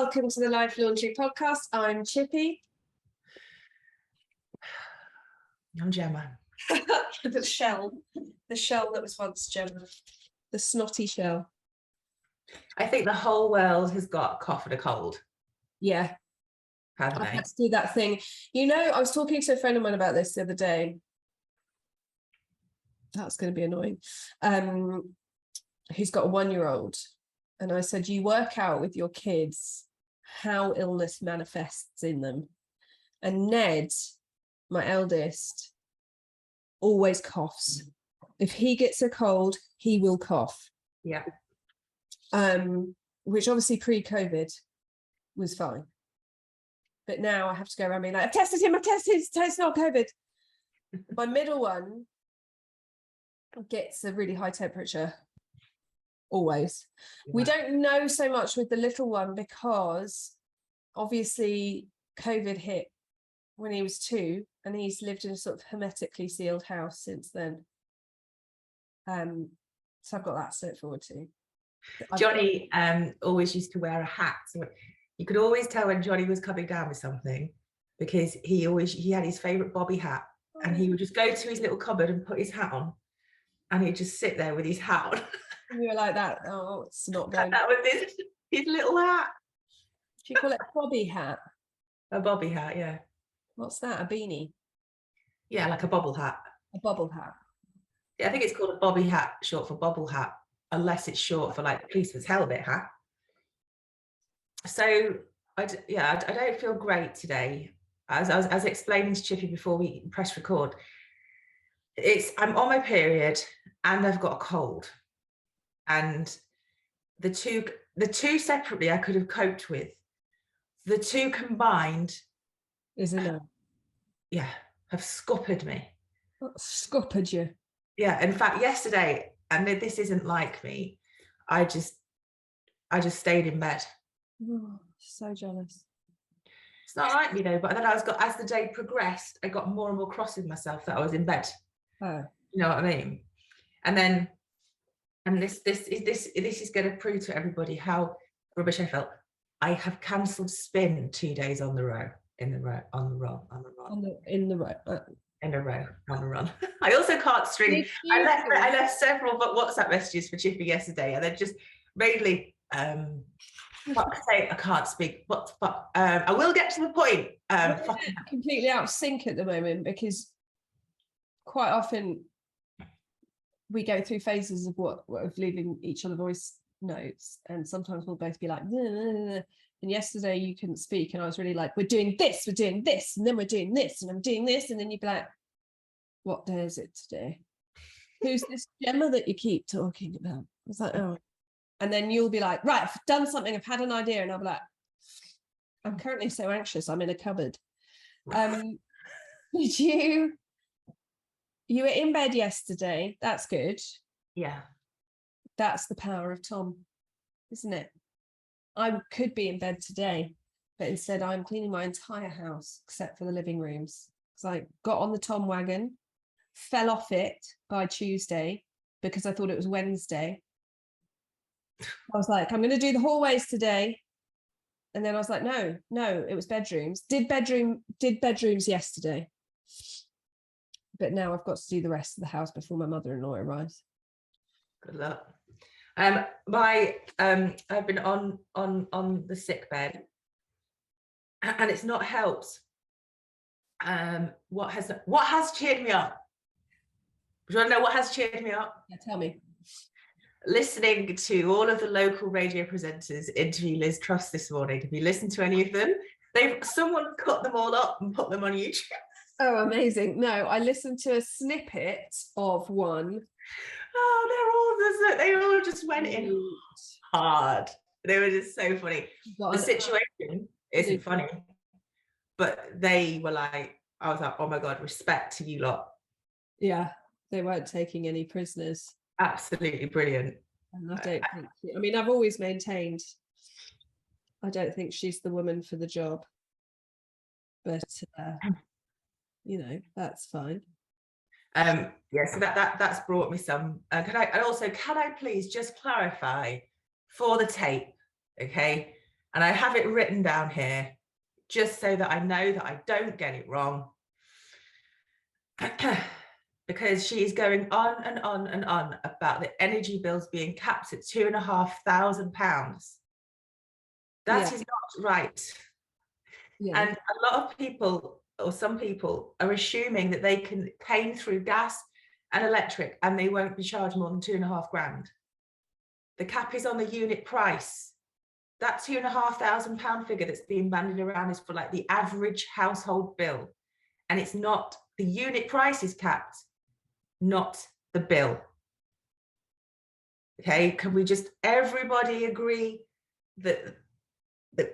welcome to the Life Laundry Podcast. I'm Chippy. I'm Gemma. The shell that was once Gemma. The snotty shell. I think the whole world has got a cough and a cold. Yeah. Haven't I they? had to do that thing. You know, I was talking to a friend of mine about this the other day. That's going to be annoying. Who's got a 1-year-old. And I said, you work out with your kids how illness manifests in them. And Ned, my eldest, always coughs. If he gets a cold, he will cough. Yeah. Which obviously pre-COVID was fine. But now I have to go around being like, I've tested him, it's not COVID. My middle one gets a really high temperature. Always. Yeah. We don't know so much with the little one because obviously COVID hit when he was 2 and he's lived in a sort of hermetically sealed house since then. So I've got that to look forward to. Johnny always used to wear a hat. So you could always tell when Johnny was coming down with something because he had his favourite bobby hat and he would just go to his little cupboard and put his hat on and he'd just sit there with his hat on. And you were like that, oh, it's not going. That was his little hat. Do you call it a bobby hat? A bobby hat, yeah. What's that, a beanie? Yeah, like a bobble hat. A bobble hat. Yeah, I think it's called a bobby hat, short for bobble hat, unless it's short for like policeman's helmet hat. So, I don't feel great today. As I was explaining to Chippy before we press record, I'm on my period and I've got a cold. And the two separately I could have coped with. The two combined, isn't it? Yeah, have scuppered me. Scuppered you? Yeah. In fact, yesterday, and this isn't like me, I just stayed in bed. Oh, so jealous. It's not like me though. But then as the day progressed, I got more and more cross with myself that I was in bed. Oh, you know what I mean? And this is going to prove to everybody how rubbish I felt. I have cancelled spin 2 days on the run. I also can't string. I left several WhatsApp messages for Chippy yesterday, and then just mainly I can't speak. But I will get to the point. Completely out of sync at the moment because quite often we go through phases of of leaving each other voice notes, and sometimes we'll both be like, and yesterday you couldn't speak and I was really like, we're doing this, and then we're doing this, and I'm doing this, and then you'd be like, what day is it today? Who's this Gemma that you keep talking about? I was like, oh. And then you'll be like, right, I've done something, I've had an idea, and I'll be like, I'm currently so anxious, I'm in a cupboard. Did you were in bed yesterday? That's good. Yeah. That's the power of Tom, isn't it? I could be in bed today, but instead I'm cleaning my entire house except for the living rooms. Because I got on the Tom wagon, fell off it by Tuesday because I thought it was Wednesday. I was like, I'm going to do the hallways today. And then I was like, no, it was bedrooms. Did bedrooms yesterday. But now I've got to do the rest of the house before my mother-in-law arrives. Good luck. I've been on the sick bed, and it's not helped. What has cheered me up? Do you want to know what has cheered me up? Yeah, tell me. Listening to all of the local radio presenters interview Liz Truss this morning. Have you listened to any of them? Someone cut them all up and put them on YouTube. Oh, amazing. No, I listened to a snippet of one. Oh, they all just went in hard. They were just so funny. The situation isn't funny, but they were like, I was like, oh my God, respect to you lot. Yeah, they weren't taking any prisoners. Absolutely brilliant. And I mean, I've always maintained, I don't think she's the woman for the job, but that's fine. So that's brought me some. Can I please just clarify for the tape, okay? And I have it written down here just so that I know that I don't get it wrong. Because she's going on and on and on about the energy bills being capped at £2,500. That is not right. Yeah. And a lot of people, or some people, are assuming that they can pay through gas and electric and they won't be charged more than £2,500. The cap is on the unit price. That £2,500 figure that's being bandied around is for like the average household bill. And it's not, the unit price is capped, not the bill. Okay, can we just everybody agree that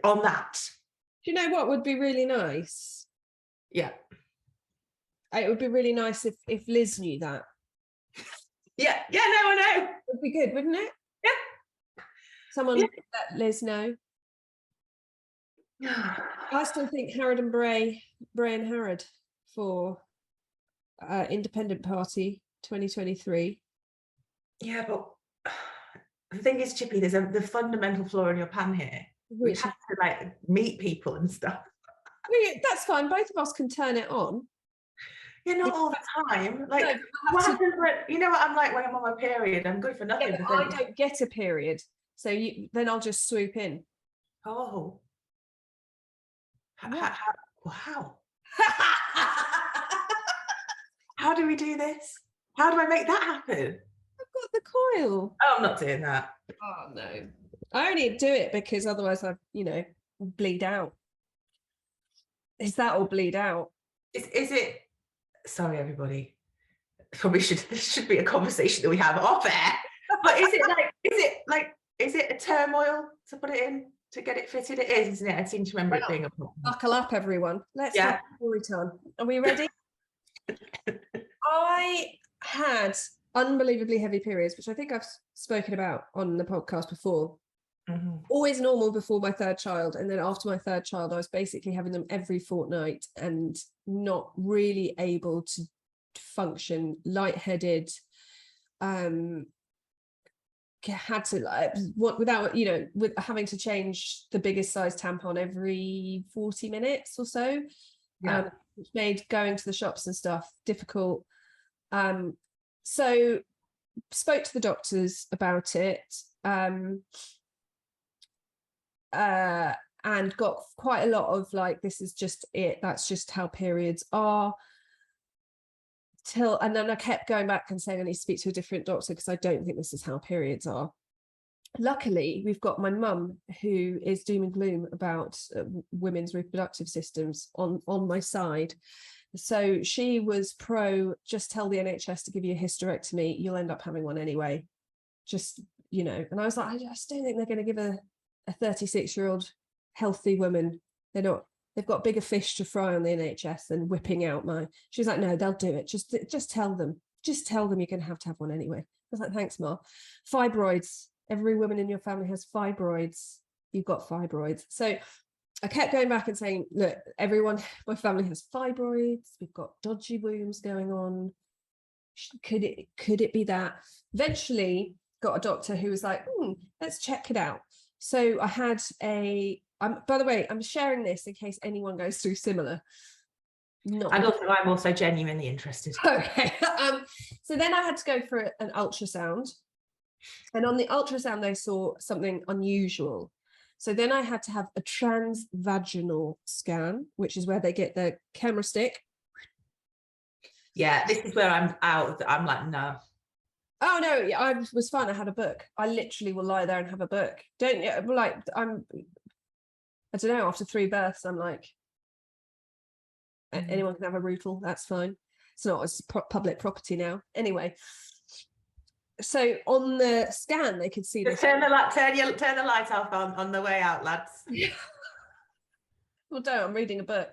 on that? Do you know what would be really nice? Yeah. It would be really nice if Liz knew that. Yeah, no, I know. It would be good, wouldn't it? Yeah. Someone let Liz know. I still think Harrod and Bray and Harrod for Independent Party 2023. Yeah, but the thing is, Chippy, there's the fundamental flaw in your plan here. We have to like meet people and stuff. That's fine. Both of us can turn it on. Yeah, not all the time. Like, no, what happens when, you know what I'm like when I'm on my period? I'm good for nothing. Yeah, I don't get a period, so then I'll just swoop in. Oh. How? How do we do this? How do I make that happen? I've got the coil. Oh, I'm not doing that. Oh no, I only do it because otherwise I, bleed out. Is that or bleed out? Is it? Sorry, everybody. This should be a conversation that we have off air. But is it a turmoil to put it in to get it fitted? It is, isn't it? I seem to remember it being a problem. Buckle up, everyone. Let's have a story time. Are we ready? I had unbelievably heavy periods, which I think I've spoken about on the podcast before. Mm-hmm. Always normal before my third child, and then after my third child I was basically having them every fortnight and not really able to function, lightheaded, had to without with having to change the biggest size tampon every 40 minutes or so, which made going to the shops and stuff difficult. So spoke to the doctors about it, and got quite a lot of like, this is just it, that's just how periods are, and then I kept going back and saying I need to speak to a different doctor because I don't think this is how periods are. Luckily, we've got my mum, who is doom and gloom about women's reproductive systems, on my side. So she was pro, just tell the NHS to give you a hysterectomy, you'll end up having one anyway. Just, and I was like, I just don't think they're going to give a 36-year-old healthy woman, they've got bigger fish to fry on the NHS than whipping out she's like, no, they'll do it. Just tell them you're going to have one anyway. I was like, thanks, Ma. Fibroids. Every woman in your family has fibroids. You've got fibroids. So I kept going back and saying, look, everyone, my family has fibroids. We've got dodgy wombs going on. Could it be that? Eventually got a doctor who was like, let's check it out. So I had by the way, I'm sharing this in case anyone goes through similar. I'm also genuinely interested. Okay. So then I had to go for an ultrasound. And on the ultrasound, they saw something unusual. So then I had to have a transvaginal scan, which is where they get the camera stick. Yeah, this is where I'm out. I'm like, no. Oh no, I was fine. I had a book. I literally will lie there and have a book. I don't know, after 3 births, I'm like, anyone can have a rootle, that's fine. It's not as public property now. Anyway, so on the scan, they could see this. Turn the light off on the way out, lads. Well, don't. I'm reading a book.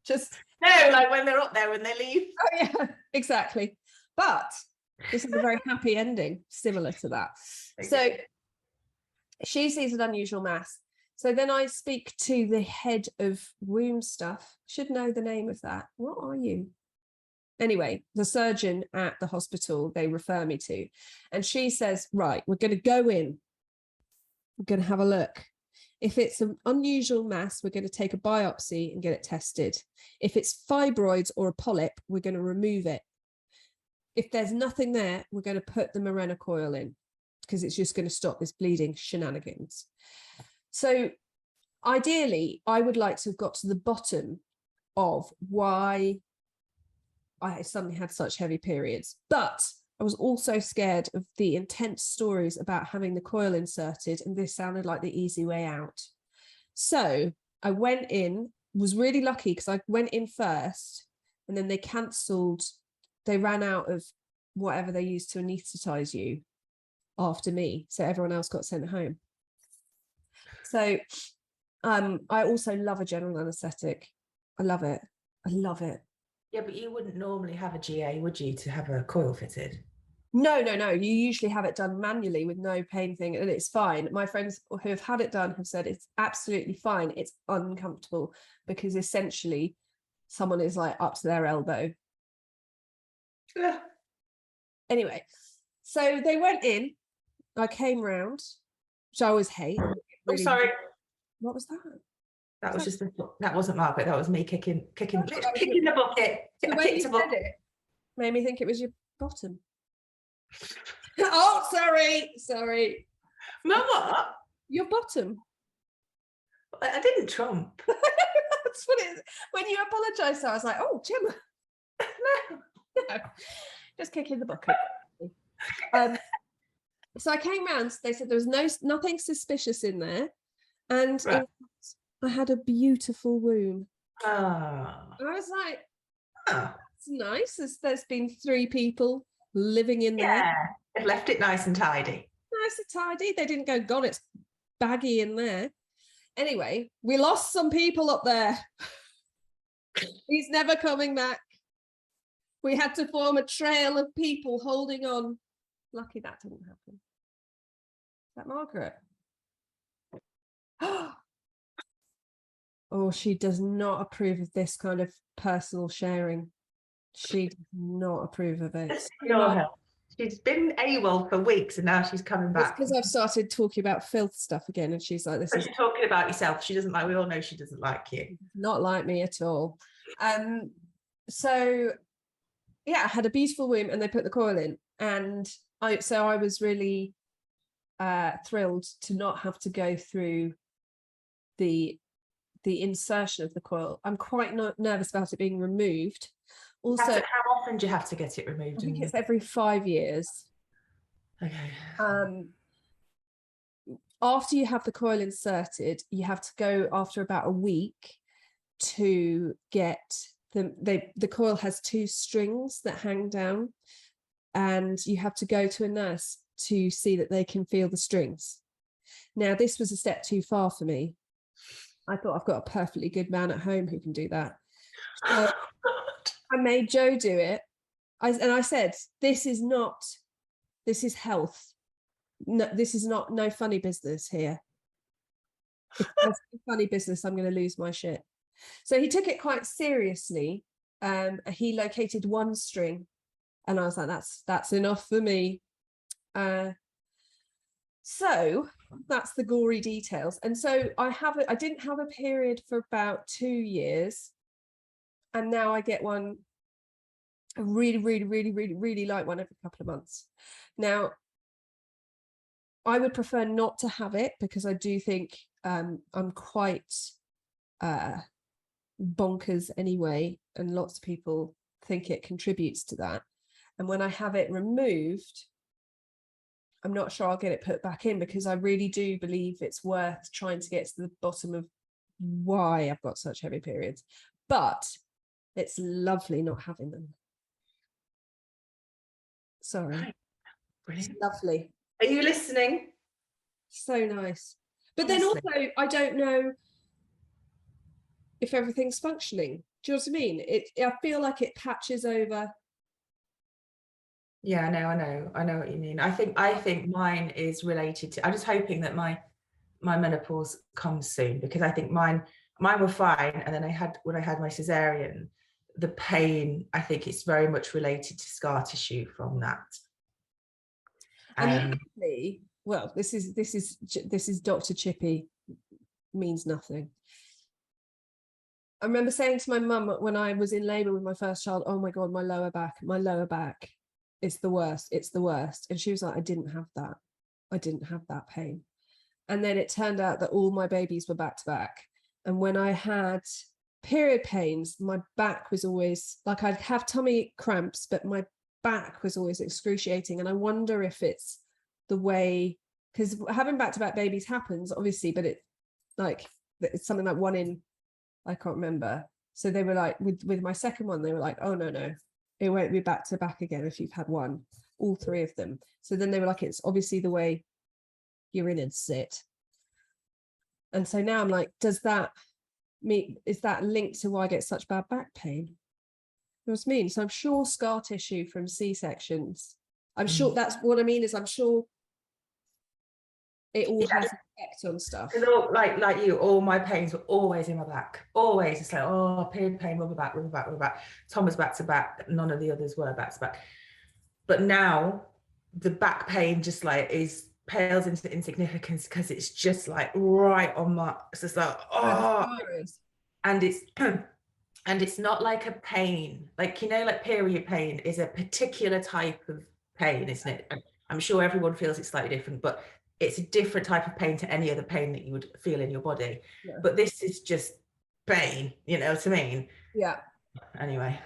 Just no, like when they're up there, when they leave. Oh yeah, exactly. But this is a very happy ending, similar to that. Okay. So she sees an unusual mass. So then I speak to the head of womb stuff. Should know the name of that. What are you? Anyway, the surgeon at the hospital they refer me to. And she says, right, we're going to go in. We're going to have a look. If it's an unusual mass, we're going to take a biopsy and get it tested. If it's fibroids or a polyp, we're going to remove it. If there's nothing there, we're going to put the Mirena coil in, because it's just going to stop this bleeding shenanigans. So ideally, I would like to have got to the bottom of why I suddenly had such heavy periods. But I was also scared of the intense stories about having the coil inserted, and this sounded like the easy way out. So I went in, was really lucky because I went in first, and then they cancelled. They ran out of whatever they used to anaesthetize you after me. So everyone else got sent home. So I also love a general anaesthetic. I love it. I love it. Yeah, but you wouldn't normally have a GA, would you, to have a coil fitted? No. You usually have it done manually with no pain thing, and it's fine. My friends who have had it done have said it's absolutely fine. It's uncomfortable because essentially someone is like up to their elbow. Yeah. Anyway, so they went in. I came round, which I always hate. Oh, sorry. What was that? That was just that wasn't Margaret. That was me kicking the bucket. The way you said it made me think it was your bottom. Oh, sorry. No, what? Your bottom. I didn't trump. That's what it is. When you apologised, I was like, oh, Gemma. No, just kicking the bucket. So I came round. They said there was nothing suspicious in there, and Right. I had a beautiful womb. Oh. I was like, that's nice. There's been 3 people living in there. Yeah, they've left it nice and tidy. Nice and tidy. They didn't go, God, it's baggy in there. Anyway, we lost some people up there. He's never coming back. We had to form a trail of people holding on. Lucky that didn't happen. Is that Margaret? Oh, she does not approve of this kind of personal sharing. She does not approve of it. She's been AWOL for weeks and now she's coming back. It's because I've started talking about filth stuff again, and she's like, "This is." You're talking about yourself. She doesn't like. We all know she doesn't like you. Not like me at all. So yeah, I had a beautiful womb, and they put the coil in, and I was really thrilled to not have to go through the insertion of the coil. I'm quite nervous about it being removed. Also, how often do you have to get it removed? I think it's every 5 years. Okay. After you have the coil inserted, you have to go after about a week to get the coil has 2 strings that hang down, and you have to go to a nurse to see that they can feel the strings. Now, this was a step too far for me. I thought I've got a perfectly good man at home who can do that. So I made Joe do it. I said, this is health. No, this is no funny business here. If there's funny business, I'm going to lose my shit. So he took it quite seriously. He located 1 string, and I was like, that's enough for me. So that's the gory details. And so I didn't have a period for about 2 years, and now I get one. I really like one every couple of months. Now, I would prefer not to have it because I do think I'm quite bonkers anyway, and lots of people think it contributes to that. And when I have it removed, I'm not sure I'll get it put back in, because I really do believe it's worth trying to get to the bottom of why I've got such heavy periods. But it's lovely not having them. Sorry. Brilliant. It's lovely. Are you listening? So nice. But Honestly. then also, I don't know if everything's functioning. Do you know what I mean? I feel like it patches over. Yeah, I know what you mean. I think mine is related to, I'm just hoping that my menopause comes soon, because I think mine were fine, and then when I had my cesarean, the pain, I think it's very much related to scar tissue from that. And well, this is Dr. Chippy means nothing. I remember saying to my mum when I was in labour with my first child, oh my God, my lower back is the worst. It's the worst. And she was like, I didn't have that pain. And then it turned out that all my babies were back to back. And when I had period pains, my back was always like, I'd have tummy cramps, but my back was always excruciating. And I wonder if it's the way, because having back to back babies happens, obviously, but it's something like one in, I can't remember. So they were like, with my second one, they were like, oh, no, it won't be back to back again if you've had one, all three of them. So then they were like, it's obviously the way your innards sit. And so now I'm like, is that linked to why I get such bad back pain? You know what I mean? So I'm sure scar tissue from C-sections, I'm sure that's what I mean, is I'm sure it all has an effect on stuff. Like you, all my pains were always in my back. Always. It's like, oh, period pain, rubber back. Tom was back to back. None of the others were back to back. But now the back pain just like pales into insignificance because it's just like right on my, it's just like, oh, and it's not like a pain, like, you know, like period pain is a particular type of pain, isn't it? I'm sure everyone feels it's slightly different, but it's a different type of pain to any other pain that you would feel in your body. Yeah. But this is just pain, you know what I mean? Yeah. Anyway,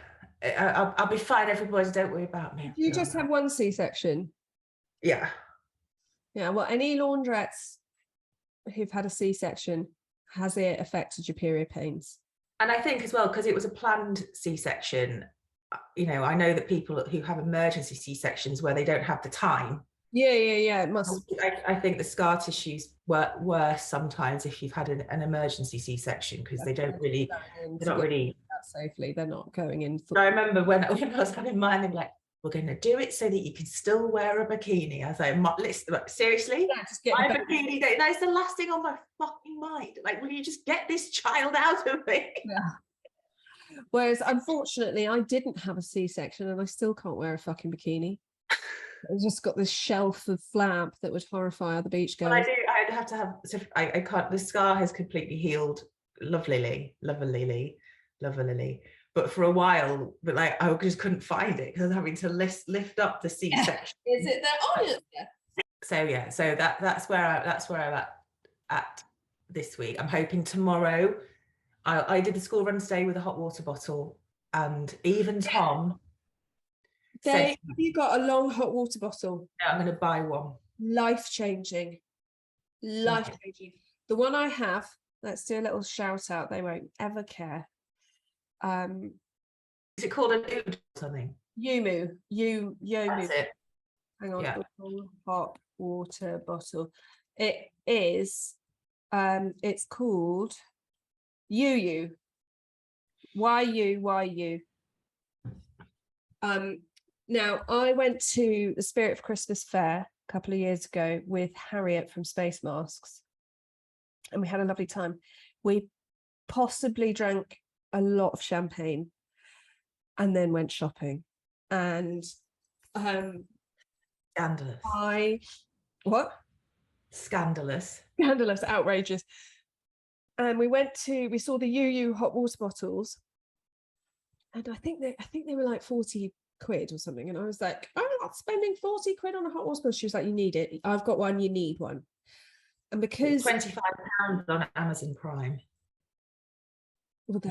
I'll be fine, everybody, don't worry about me. You just have one C-section? Yeah. Yeah, well, any laundrettes who've had a C-section, has it affected your period pains? And I think as well, because it was a planned C-section, you know, I know that people who have emergency C-sections where they don't have the time. Yeah, it must. I think the scar tissues were worse sometimes if you've had an emergency C-section, because they don't really, they're not really safely. They're not going in. I remember when I was having mine, they were like, we're going to do it so that you can still wear a bikini. I was like, seriously? Yeah, just get my bikini, that's the last thing on my fucking mind. Like, will you just get this child out of me? Yeah. Whereas, unfortunately, I didn't have a C-section and I still can't wear a fucking bikini. I've just got this shelf of flab that would horrify other beach girls. Well, I'd have to have, I can't, the scar has completely healed lovelily. But for a while, but like I just couldn't find it because I was having to lift up the C-section. Yeah. Is it there? Oh, yeah. So that's where I'm at this week. I'm hoping tomorrow. I did the school run today with a hot water bottle, and even Tom. Have you got a long hot water bottle? No, I'm going to buy one. Life-changing. The one I have. Let's do a little shout out. They won't ever care. Is it called a nude or something? Yumu. That's it. Hang on. Yeah. Hot water bottle. It is. It's called YU. YU. Now I went to the Spirit of Christmas fair a couple of years ago with Harriet from Space Masks, and we had a lovely time. We possibly drank a lot of champagne and then went shopping, and scandalous. Scandalous, outrageous. And we saw the UU hot water bottles, and I think they were like 40 quid or something, and I was like, I'm not spending 40 quid on a hot water bottle. She was like, you need it, I've got one, you need one. And because £25 on Amazon Prime. Well, do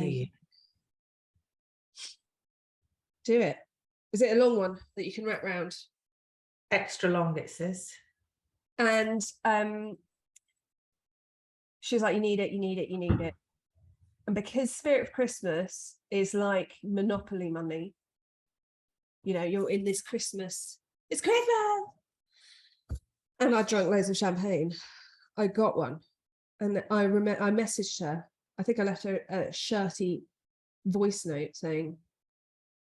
it. Is it a long one that you can wrap round? Extra long, it says. And she was like, you need it. And because Spirit of Christmas is like Monopoly money, you know, you're in this Christmas, it's Christmas. And I drank loads of champagne. I got one. And I messaged her. I think I left her a shirty voice note saying,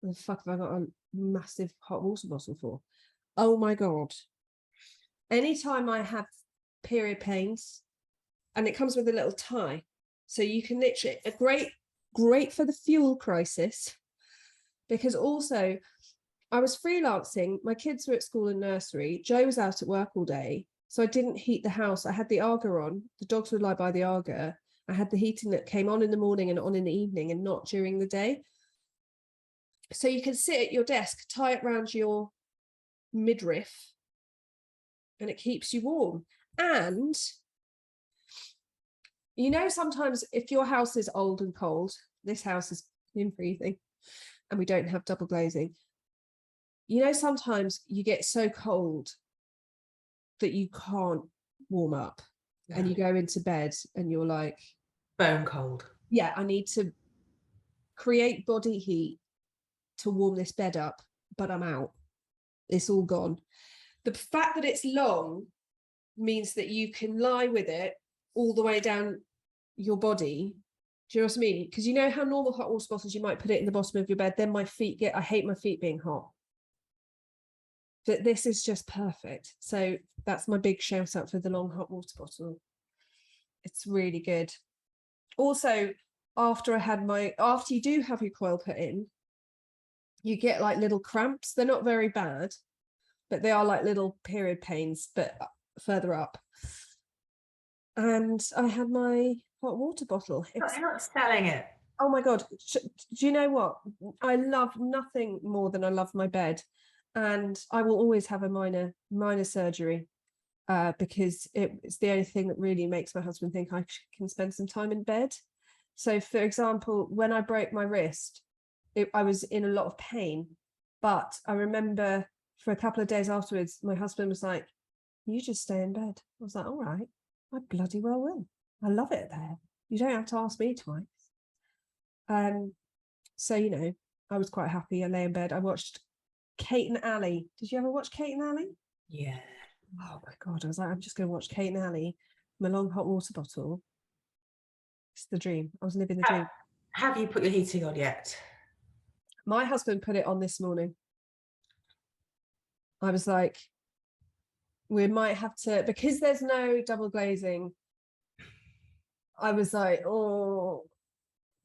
what the fuck have I got a massive hot water bottle for? Oh my God. Anytime I have period pains, and it comes with a little tie, so you can literally, great for the fuel crisis, because also I was freelancing, my kids were at school and nursery, Joe was out at work all day, so I didn't heat the house. I had the Aga on, the dogs would lie by the Aga, I had the heating that came on in the morning and on in the evening and not during the day. So you can sit at your desk, tie it around your midriff, and it keeps you warm. And you know, sometimes if your house is old and cold, this house is in freezing and we don't have double glazing. You know, sometimes you get so cold that you can't warm up, and you go into bed and you're like, bone cold. Yeah, I need to create body heat to warm this bed up, but I'm out. It's all gone. The fact that it's long means that you can lie with it all the way down your body. Do you know what I mean? Because you know how normal hot water bottles, you might put it in the bottom of your bed, then my feet I hate my feet being hot. But this is just perfect. So that's my big shout out for the long hot water bottle. It's really good. Also, after you do have your coil put in, you get like little cramps. They're not very bad, but they are like little period pains, but further up. And I had my hot water bottle. You're not selling it. Oh my God. Do you know what? I love nothing more than I love my bed. And I will always have a minor surgery because it's the only thing that really makes my husband think I can spend some time in bed. So, for example, when I broke my wrist, I was in a lot of pain. But I remember for a couple of days afterwards, my husband was like, "You just stay in bed." I was like, "All right, I bloody well will. I love it there. You don't have to ask me twice." So, you know, I was quite happy. I lay in bed. I watched Kate and Ali. Did you ever watch Kate and Ali? Yeah. Oh my God. I was like, I'm just going to watch Kate and Ali, my long hot water bottle. It's the dream. I was living the dream. Have you put your heating on yet? My husband put it on this morning. I was like, we might have to, because there's no double glazing. I was like, oh,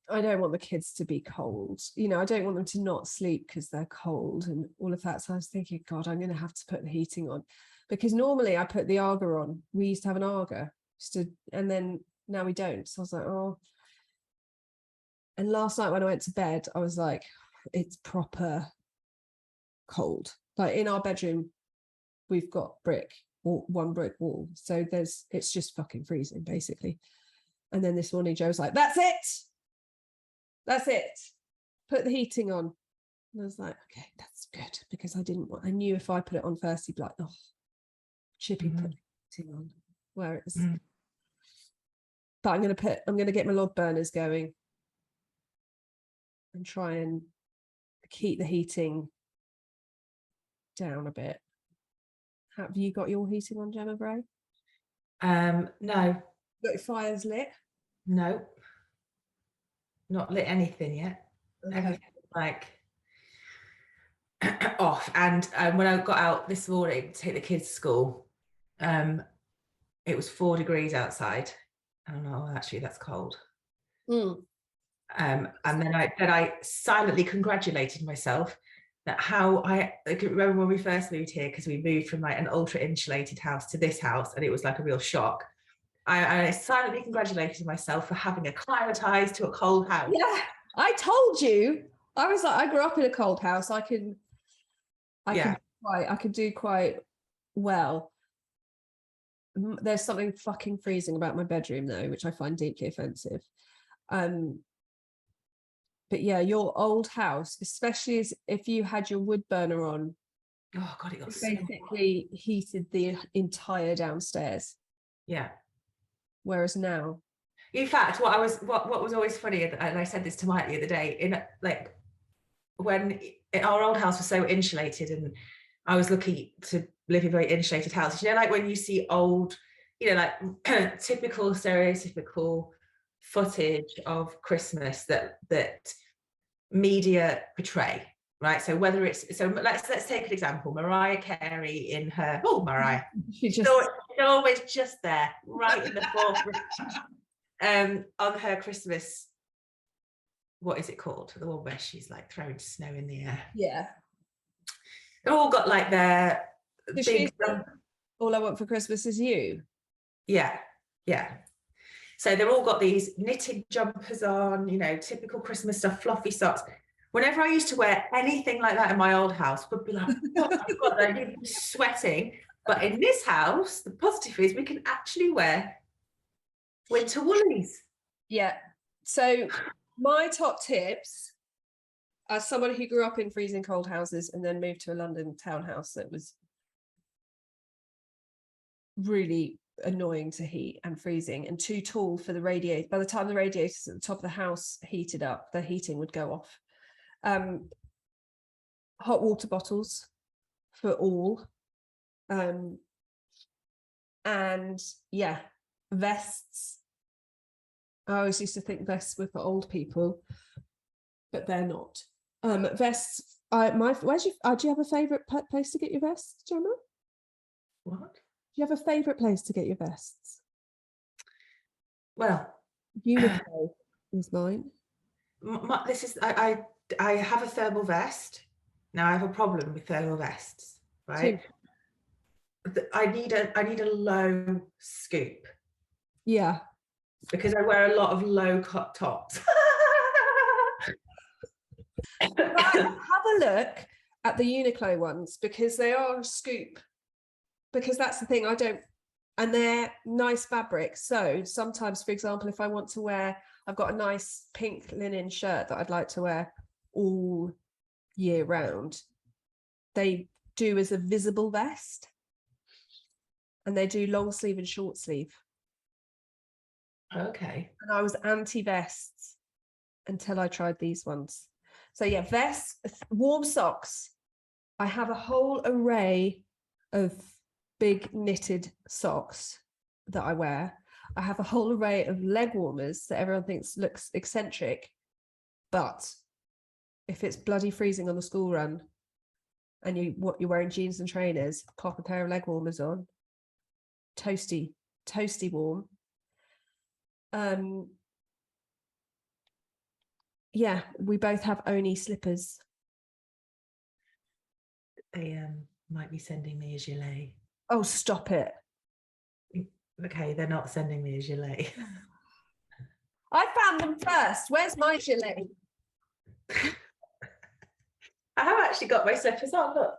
I don't want the kids to be cold. You know, I don't want them to not sleep because they're cold and all of that. So I was thinking, God, I'm going to have to put the heating on, because normally I put the Arga on. We used to have an Arga, and then now we don't. So I was like, oh. And last night when I went to bed, I was like, it's proper cold. Like in our bedroom, we've got one brick wall. So it's just fucking freezing basically. And then this morning, Joe was like, that's it. Put the heating on. And I was like, okay, that's good, because I knew if I put it on first, he'd be like, oh, Chippy, put the heating on. Whereas, but I'm going to get my log burners going and try and keep the heating down a bit. Have you got your heating on, Gemma Bray? No. Got your fires lit? No. Not lit anything yet. Okay. Everything like off. And when I got out this morning to take the kids to school, it was 4 degrees outside. I don't know, actually that's cold. And then I silently congratulated myself that I could remember when we first moved here, because we moved from like an ultra insulated house to this house, and it was like a real shock. I silently congratulated myself for having acclimatized to a cold house. Yeah, I told you. I was like, I grew up in a cold house. I could do quite well. There's something fucking freezing about my bedroom though, which I find deeply offensive. But yeah, your old house, especially if you had your wood burner on, oh God, it got basically heated the entire downstairs. Yeah. Whereas now, in fact, what was always funny, and I said this to Mike the other day, in like when our old house was so insulated, and I was lucky to live in very insulated houses. You know, like when you see old, you know, like typical stereotypical footage of Christmas that media portray, right? So whether it's, so let's take an example, Mariah Carey in her, Mariah, she's always just there, right in the forefront, on her Christmas, what is it called, the one where she's like throwing snow in the air. Yeah, they've all got like their big All I Want for Christmas Is You. Yeah. So they've all got these knitted jumpers on, you know, typical Christmas stuff, fluffy socks. Whenever I used to wear anything like that in my old house, would be like, oh my God, I'm sweating. But in this house, the positive is we can actually wear winter woolies. Yeah. So my top tips, as someone who grew up in freezing cold houses and then moved to a London townhouse that was really annoying to heat and freezing and too tall for the radiator. By the time the radiators at the top of the house heated up, the heating would go off. Hot water bottles for all. And yeah, vests. I always used to think vests were for old people, but they're not. Vests. Do you have a favourite place to get your vests, Gemma? What? Do you have a favourite place to get your vests? Well, Uniqlo is mine. I have a thermal vest. Now I have a problem with thermal vests, right? I need a low scoop. Yeah. Because I wear a lot of low cut tops. Have a look at the Uniqlo ones because they are a scoop. Because that's the thing, and they're nice fabric. So sometimes, for example, if I want to wear, I've got a nice pink linen shirt that I'd like to wear all year round. They do as a visible vest. And they do long sleeve and short sleeve. Okay. And I was anti-vests until I tried these ones. So yeah, vests, warm socks. I have a whole array of big knitted socks that I wear. I have a whole array of leg warmers that everyone thinks looks eccentric. But if it's bloody freezing on the school run and you're wearing jeans and trainers, pop a pair of leg warmers on. Toasty warm. Yeah, we both have Oni slippers. They might be sending me a gilet. Oh, stop it. Okay, they're not sending me a gilet. I found them first. Where's my gilet? I have actually got my slippers on, look.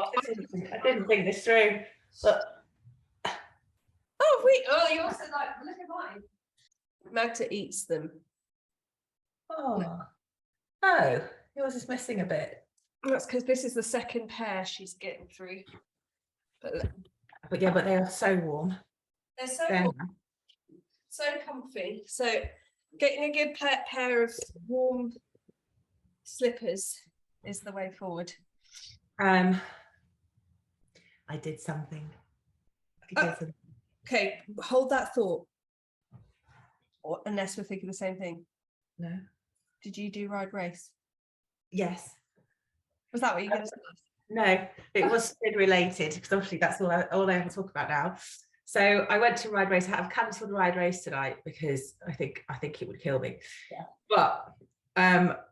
I didn't think this through. Look. Oh, you also like, look at mine. Magda eats them. Oh, yours is missing a bit. That's because this is the second pair she's getting through. But yeah, but they are so warm. They're so warm, so comfy. So getting a good pair of warm slippers is the way forward. I did something. Okay, hold that thought. Unless we're thinking the same thing. No. Did you do ride race? Yes. Was that what you were going to say? No, it was related because obviously that's all I ever talk about now. So I went to ride race. I've cancelled ride race tonight because I think it would kill me. Yeah. But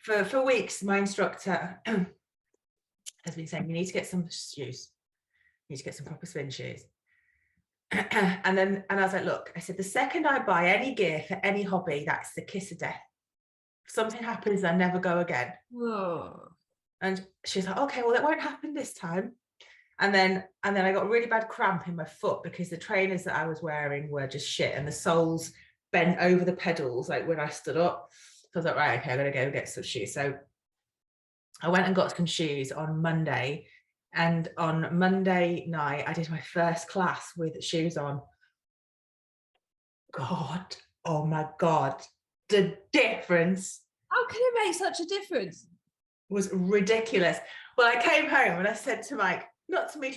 for weeks, my instructor has been saying you need to get some shoes. You need to get some proper spin shoes. And I was like, look, I said, the second I buy any gear for any hobby, that's the kiss of death. If something happens, I never go again. Whoa. And she's like, okay, well, that won't happen this time. And then I got a really bad cramp in my foot because the trainers that I was wearing were just shit and the soles bent over the pedals, like when I stood up. So I was like, right, okay, I'm going to go get some shoes. So I went and got some shoes on Monday. And on Monday night, I did my first class with shoes on. God, oh my God, the difference. How can it make such a difference? Was ridiculous. Well, I came home and I said to Mike, not to be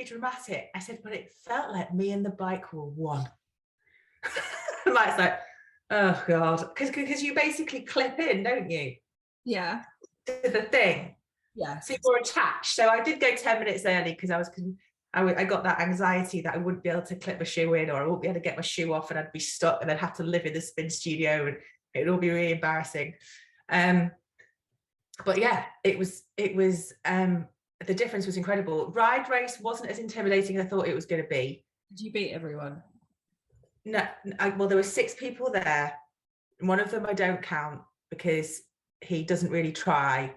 dramatic, I said, but it felt like me and the bike were one. Mike's like, oh God, because you basically clip in, don't you? Yeah. To the thing. Yeah. So you're attached. So I did go 10 minutes early because I got that anxiety that I wouldn't be able to clip a shoe in, or I wouldn't be able to get my shoe off and I'd be stuck and I'd have to live in the spin studio and it would all be really embarrassing. But yeah, it was the difference was incredible. Ride race wasn't as intimidating as I thought it was going to be. Did you beat everyone? No, well, there were 6 people there. One of them I don't count because he doesn't really try.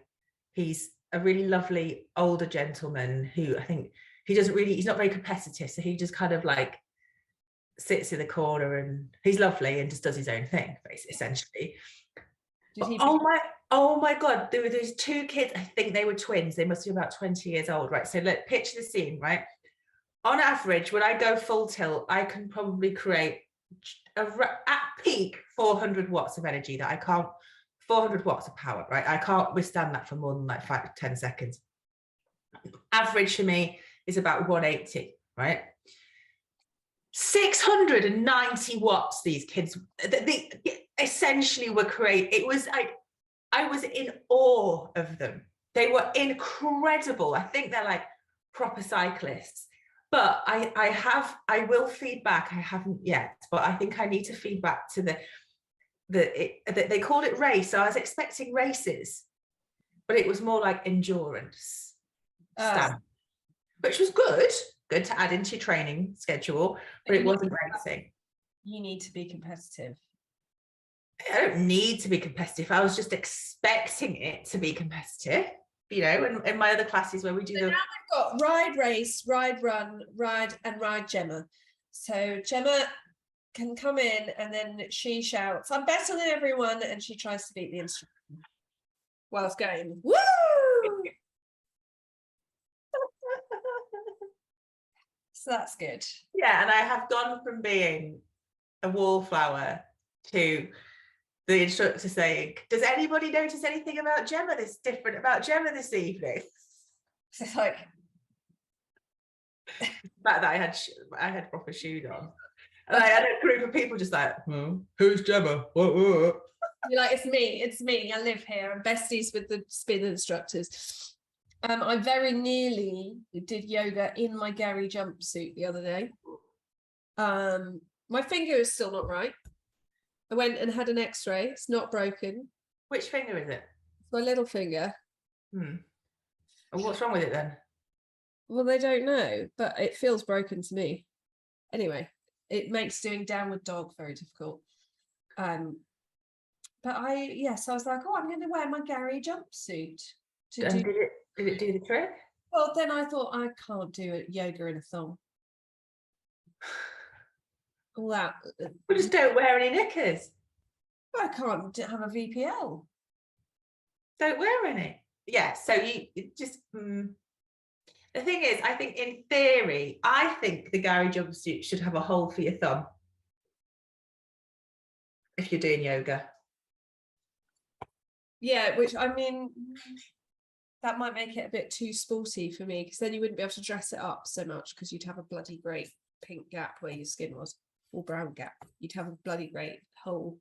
He's a really lovely older gentleman who I think he's not very competitive. So he just kind of like sits in the corner, and he's lovely and just does his own thing, basically, essentially. Oh my God, there were these 2 kids. I think they were twins. They must be about 20 years old, right? So look, picture the scene, right? On average, when I go full tilt, I can probably create at peak 400 watts of energy that I can't, 400 watts of power, right? I can't withstand that for more than like 5 to 10 seconds. Average for me is about 180, right? 690 watts these kids, they essentially were creating. It was like, I was in awe of them. They were incredible. I think they're like proper cyclists. But I will feed back. I haven't yet, but I think I need to feed back to they called it race. So I was expecting races, but it was more like endurance stuff, which was good to add into your training schedule, but it wasn't racing. You need to be competitive. I don't need to be competitive. I was just expecting it to be competitive. You know, in my other classes where we do so now we've got ride, race, ride, run, ride, and ride Gemma. So Gemma can come in and then she shouts, "I'm better than everyone," and she tries to beat the instructor whilst going, "Woo!" So that's good. Yeah, and I have gone from being a wallflower to the instructor saying, "Does anybody notice anything about Gemma that's different about Gemma this evening?" So it's like the fact that I had proper shoes on, and I had a group of people just like, "Who's Gemma? What? You're like, it's me. I live here. I'm besties with the spin instructors. I very nearly did yoga in my Gary jumpsuit the other day. My finger is still not right. I went and had an X-ray. It's not broken. Which finger is it? My little finger. And what's wrong with it then? Well, they don't know, but it feels broken to me. Anyway, it makes doing downward dog very difficult. But I was like, I'm going to wear my Gary jumpsuit to do. Did it do the trick? Well, then I thought, I can't do it yoga in a thong. All that. We just don't wear any knickers. I can't have a VPL. Don't wear any. Yeah, so you just... The thing is, I think in theory, I think the Gary jumpsuit should have a hole for your thumb if you're doing yoga. Yeah, which, I mean, that might make it a bit too sporty for me, because then you wouldn't be able to dress it up so much, because you'd have a bloody great pink gap where your skin was, or brown gap. You'd have a bloody great hole.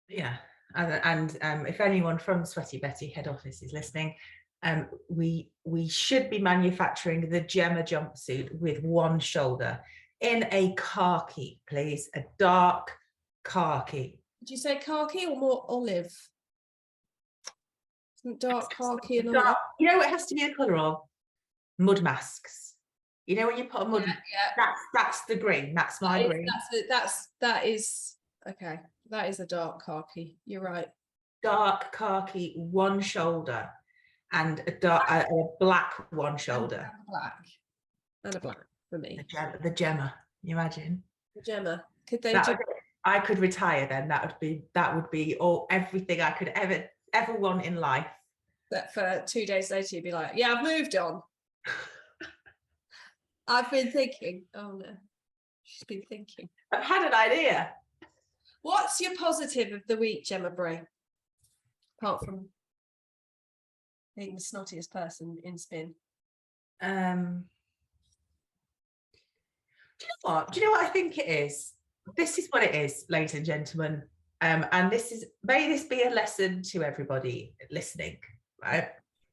Yeah, and if anyone from Sweaty Betty head office is listening, we should be manufacturing the Gemma jumpsuit with one shoulder in a khaki, please, a dark khaki. Did you say khaki or more olive? Isn't dark khaki and dark, olive? you know what it has to be the colour of? Mud masks. You know when you put a mud, that's the green. That's my green. That is okay. That is a dark khaki. You're right. Dark khaki, one shoulder, and a black one shoulder. And a black for me. The Gemma. You imagine? The Gemma. Could they? I could retire then. That would be everything I could ever want in life. That for 2 days later you'd be like, yeah, I've moved on. I've been thinking. Oh no, she's been thinking. I've had an idea. What's your positive of the week, Gemma Bray? Apart from being the snottiest person in spin. Do you know what I think it is? This is what it is, ladies and gentlemen. And may this be a lesson to everybody listening, right?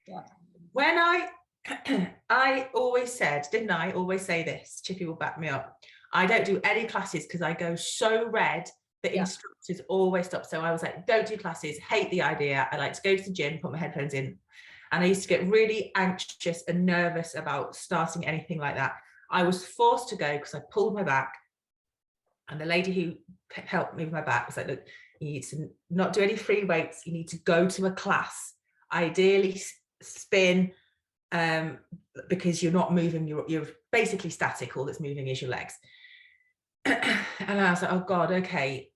Yeah. When I always said, didn't I always say this? Chippy will back me up. I don't do any classes because I go so red that instructors always stop. So I was like, don't do classes, hate the idea. I like to go to the gym, put my headphones in. And I used to get really anxious and nervous about starting anything like that. I was forced to go because I pulled my back. And the lady who helped me with my back was like, look, you need to not do any free weights. You need to go to a class, ideally spin, because you're not moving. You're basically static. All that's moving is your legs. And I was like, oh God, okay.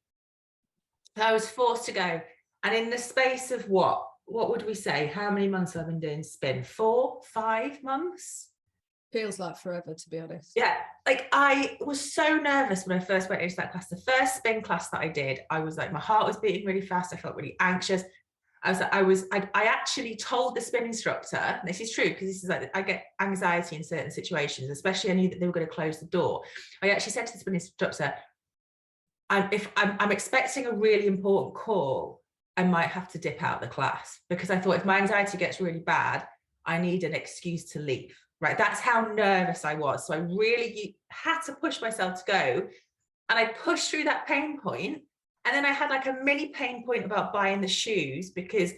So I was forced to go. And in the space of what would we say? How many months have I been doing spin? 4, 5 months? Feels like forever, to be honest. Yeah, like I was so nervous when I first went into that class. The first spin class that I did, I was like, my heart was beating really fast. I felt really anxious. I actually told the spin instructor, and this is true because this is like, I get anxiety in certain situations, especially I knew that they were going to close the door. I actually said to the spin instructor, I'm expecting a really important call, I might have to dip out of the class, because I thought if my anxiety gets really bad, I need an excuse to leave. Right, that's how nervous I was. So I really had to push myself to go, and I pushed through that pain point. And then I had like a mini pain point about buying the shoes, because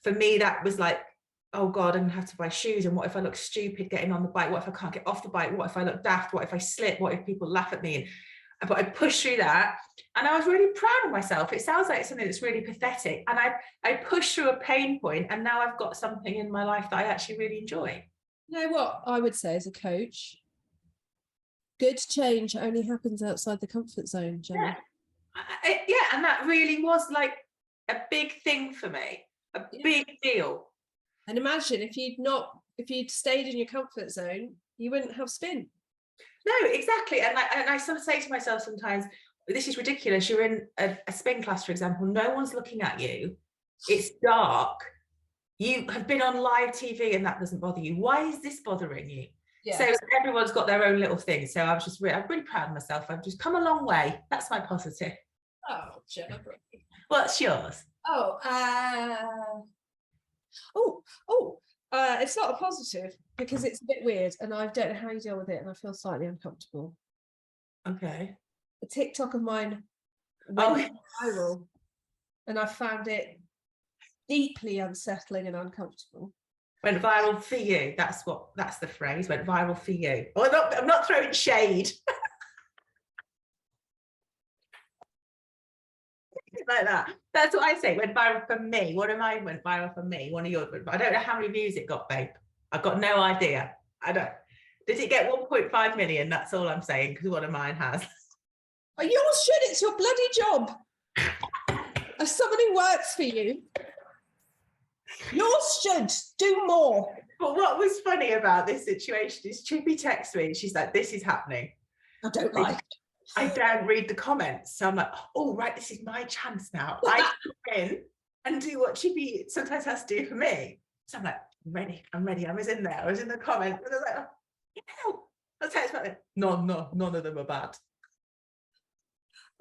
for me that was like, oh God, I'm gonna have to buy shoes, and what if I look stupid getting on the bike? What if I can't get off the bike? What if I look daft? What if I slip? What if people laugh at me? But I pushed through that, and I was really proud of myself. It sounds like something that's really pathetic, and I pushed through a pain point, and now I've got something in my life that I actually really enjoy. You know what I would say as a coach? Good change only happens outside the comfort zone, Gemma. Yeah, and that really was like a big thing for me, a big deal. And imagine if you'd stayed in your comfort zone, you wouldn't have spin. No, exactly. And I sort of say to myself sometimes, this is ridiculous. You're in a spin class, for example, no one's looking at you. It's dark. You have been on live TV and that doesn't bother you. Why is this bothering you? Yeah. So everyone's got their own little thing. So I'm really proud of myself. I've just come a long way. That's my positive. Oh, Gemma Bray. What's yours? It's not a positive because it's a bit weird and I don't know how you deal with it and I feel slightly uncomfortable. Okay. A TikTok of mine went viral and I found it deeply unsettling and uncomfortable. Went viral for you. That's the phrase. Went viral for you. Oh, I'm not throwing shade. Like that. That's what I say. Went viral for me. What am I? Went viral for me. One of yours. I don't know how many views it got, babe. I've got no idea. I don't. Did it get 1.5 million? That's all I'm saying, because one of mine has. Oh, yours should. It's your bloody job. As someone who works for you, yours should do more. But what was funny about this situation is Chippy texts me and she's like, this is happening. I don't like it. I don't read the comments. So I'm like, oh, right, this is my chance now. I come in and do what Chippy sometimes has to do for me. So I'm like, I'm ready. I was in there. I was in the comments. And I was like, oh, I'll text about it. No, none of them are bad.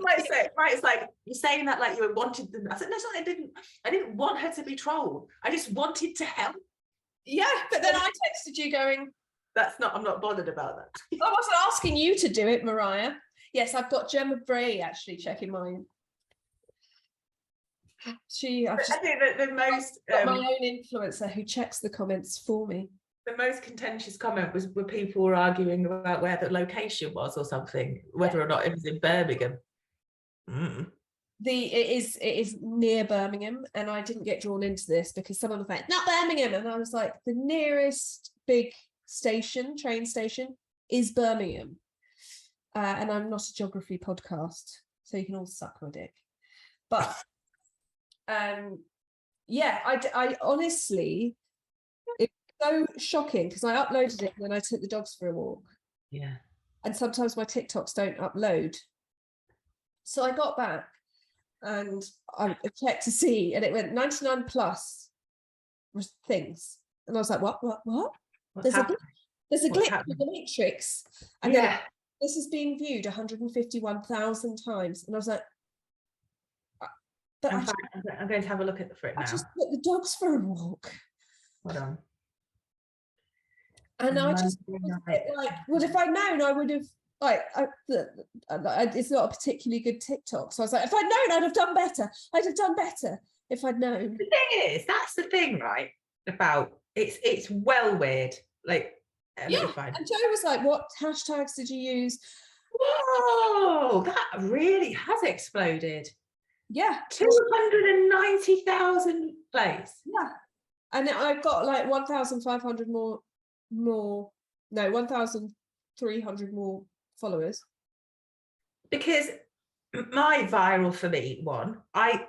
It's like, you're saying that like you wanted them. I said, no, I didn't want her to be trolled. I just wanted to help. Yeah, but then I texted you going, I'm not bothered about that. I wasn't asking you to do it, Mariah. Yes, I've got Gemma Bray actually checking mine. I think that the most my own influencer who checks the comments for me. The most contentious comment was where people were arguing about where the location was or something, whether or not it was in Birmingham. It is near Birmingham, and I didn't get drawn into this because someone was like, not Birmingham, and I was like, the nearest big train station is Birmingham. And I'm not a geography podcast, so you can all suck my dick. But I honestly, it's so shocking because I uploaded it when I took the dogs for a walk. Yeah. And sometimes my TikToks don't upload. So I got back and I checked to see, and it went 99 plus things. And I was like, what? There's a glitch with the Matrix. And then this has been viewed 151,000 times. And I was like, but I'm going to have a look at it now. I just took the dogs for a walk. Hold on. And I just was like, well, if I'd known, I would have, it's not a particularly good TikTok. So I was like, if I'd known, I'd have done better. I'd have done better if I'd known. The thing is, that's the thing, right? About it's well weird. Like, and Joe was like, what hashtags did you use? Whoa, that really has exploded. Yeah. 290,000 plays. Yeah. And I've got like 1,500 more, no, 1,300 more followers. Because my viral for me one,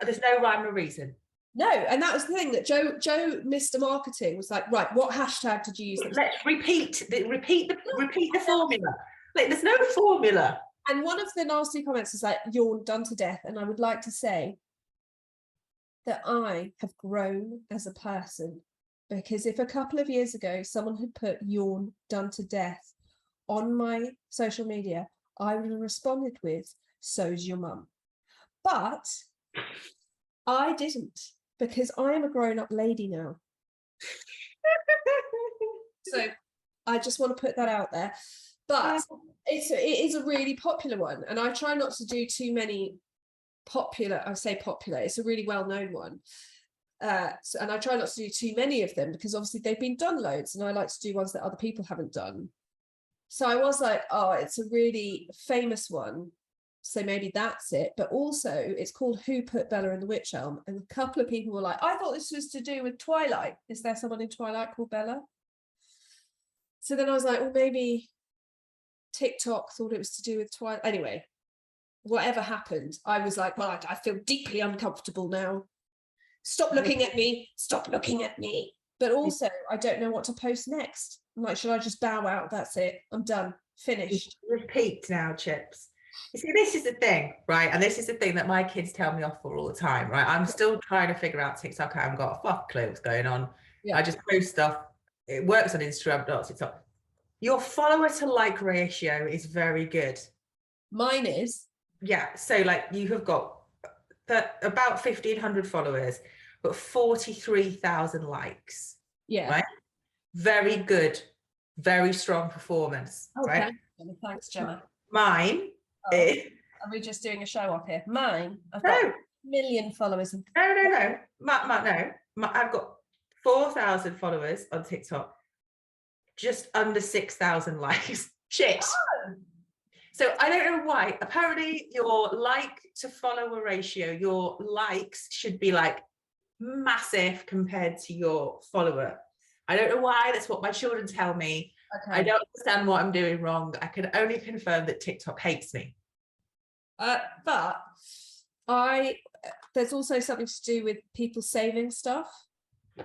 there's no rhyme or reason. No, and that was the thing that Joe, Mr. Marketing, was like, right, what hashtag did you use? Let's repeat the formula. Like, there's no formula. And one of the nasty comments is like, "You're done to death." And I would like to say that I have grown as a person, because if a couple of years ago someone had put "yawn done to death" on my social media, I would have responded with "so's your mum." But I didn't, because I am a grown-up lady now. So I just want to put that out there. But it is a really popular one, and I try not to do too many popular. I say popular, it's a really well-known one. And I try not to do too many of them, because obviously they've been done loads, and I like to do ones that other people haven't done. So I was like, oh, it's a really famous one, so maybe that's it. But also it's called "Who Put Bella in the Witch Elm?" And a couple of people were like, I thought this was to do with Twilight. Is there someone in Twilight called Bella? So then I was like, well, maybe TikTok thought it was to do with Twilight. Anyway, whatever happened, I was like, well, I feel deeply uncomfortable now. Stop looking at me. Stop looking at me. But also, I don't know what to post next. I'm like, should I just bow out? That's it. I'm done. Finished. You've peaked now, Chips. You see, this is the thing, right? And this is the thing that my kids tell me off for all the time, right? I'm still trying to figure out TikTok. I haven't got a fuck clue what's going on. Yeah. I just post stuff. It works on Instagram, not TikTok. Your follower to like ratio is very good. Mine is. Yeah. So like you have got about 1,500 followers, but 43,000 likes. Yeah. Right. Very good. Very strong performance. Okay. Right. Thanks, Gemma. Mine is. Are we just doing a show up here? Mine. I've got 1 million followers. No. I've got 4,000 followers on TikTok. Just under 6,000 likes. Shit. Oh. So I don't know why. Apparently your like to follower ratio, your likes should be like massive compared to your follower. I don't know why. That's what my children tell me. Okay. I don't understand what I'm doing wrong. I can only confirm that TikTok hates me. But there's also something to do with people saving stuff.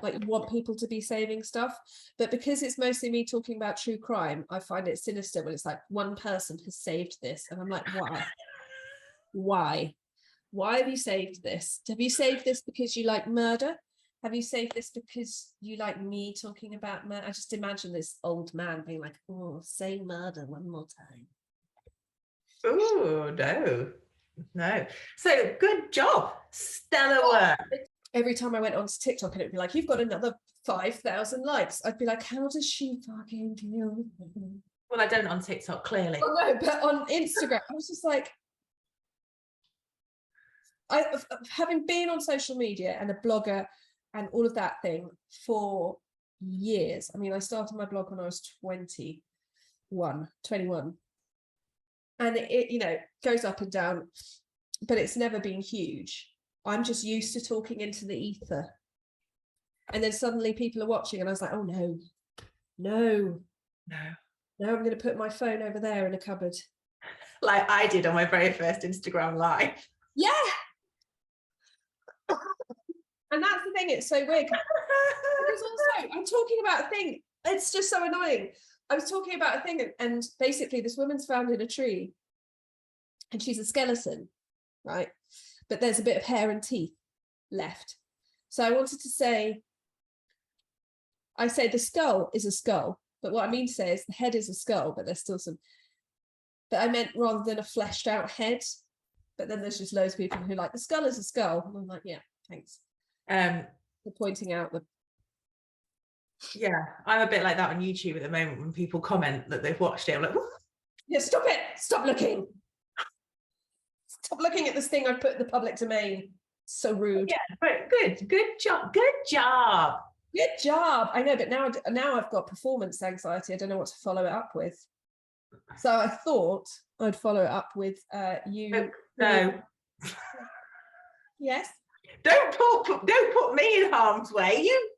Like, you want people to be saving stuff, but because it's mostly me talking about true crime, I find it sinister when it's like one person has saved this, and I'm like, why have you saved this? Have you saved this because you like murder? Have you saved this because you like me talking about murder? I just imagine this old man being like, oh, say murder one more time. Oh, no. So good job, stellar work. Every time I went onto TikTok and it'd be like, you've got another 5,000 likes. I'd be like, how does she fucking deal with them? Well, I don't on TikTok, clearly. Oh, no, but on Instagram, I was just like, having been on social media and a blogger and all of that thing for years. I mean, I started my blog when I was 21. And it goes up and down, but it's never been huge. I'm just used to talking into the ether. And then suddenly people are watching and I was like, oh no, I'm going to put my phone over there in a cupboard. Like I did on my very first Instagram live. Yeah. And that's the thing, it's so weird. Because also, I'm talking about a thing, it's just so annoying. I was talking about a thing and basically this woman's found in a tree and she's a skeleton, right? But there's a bit of hair and teeth left. So I wanted to say, I say the skull is a skull, but what I mean to say is the head is a skull, but there's still some, but I meant rather than a fleshed out head, but then there's just loads of people who like, the skull is a skull. And I'm like, yeah, thanks. For pointing out the. Yeah, I'm a bit like that on YouTube at the moment when people comment that they've watched it. I'm like, what? Yeah, stop it. Stop looking. Stop looking at this thing I put in the public domain. So rude. Yeah, but good job. I know, but now I've got performance anxiety. I don't know what to follow it up with. So I thought I'd follow it up with you. No. Yes. Don't put me in harm's way. You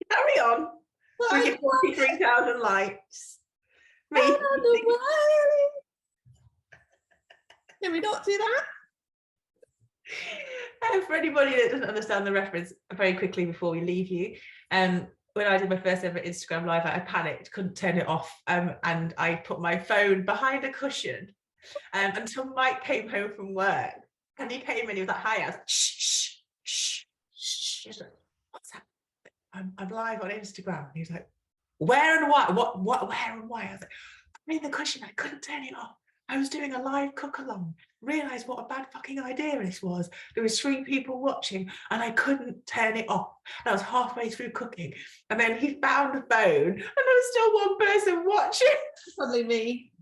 carry on with your 43,000 likes. Me. Can we not do that? For anybody that doesn't understand the reference, very quickly before we leave you, when I did my first ever Instagram live, I panicked, couldn't turn it off, and I put my phone behind a cushion until Mike came home from work, and he came in, he was like, "Hi," I was like, "Shh, shh, shh." He was like, "What's that? I'm live on Instagram." And he was like, "Where and why? What? Where and why?" I was like, "I'm in the cushion. I couldn't turn it off. I was doing a live cook along. Realised what a bad fucking idea this was. There was 3 people watching and I couldn't turn it off. And I was halfway through cooking. And then he found the phone and there was still 1 person watching." Suddenly me.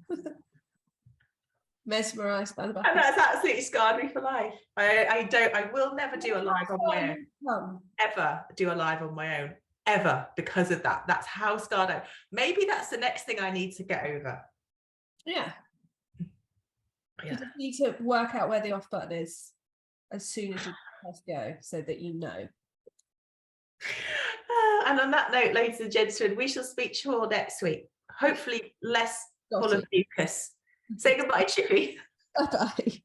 Mesmerised by the back. And that's absolutely scarred me for life. I will never do a live on my own. Ever do a live on my own. Ever, because of that. That's how scarred I am. Maybe that's the next thing I need to get over. Yeah. You just need to work out where the off button is as soon as you press go, so that you know. And on that note, ladies and gentlemen, we shall speak to you all next week. Hopefully less full of mucus. Say goodbye, Chippy. Bye-bye.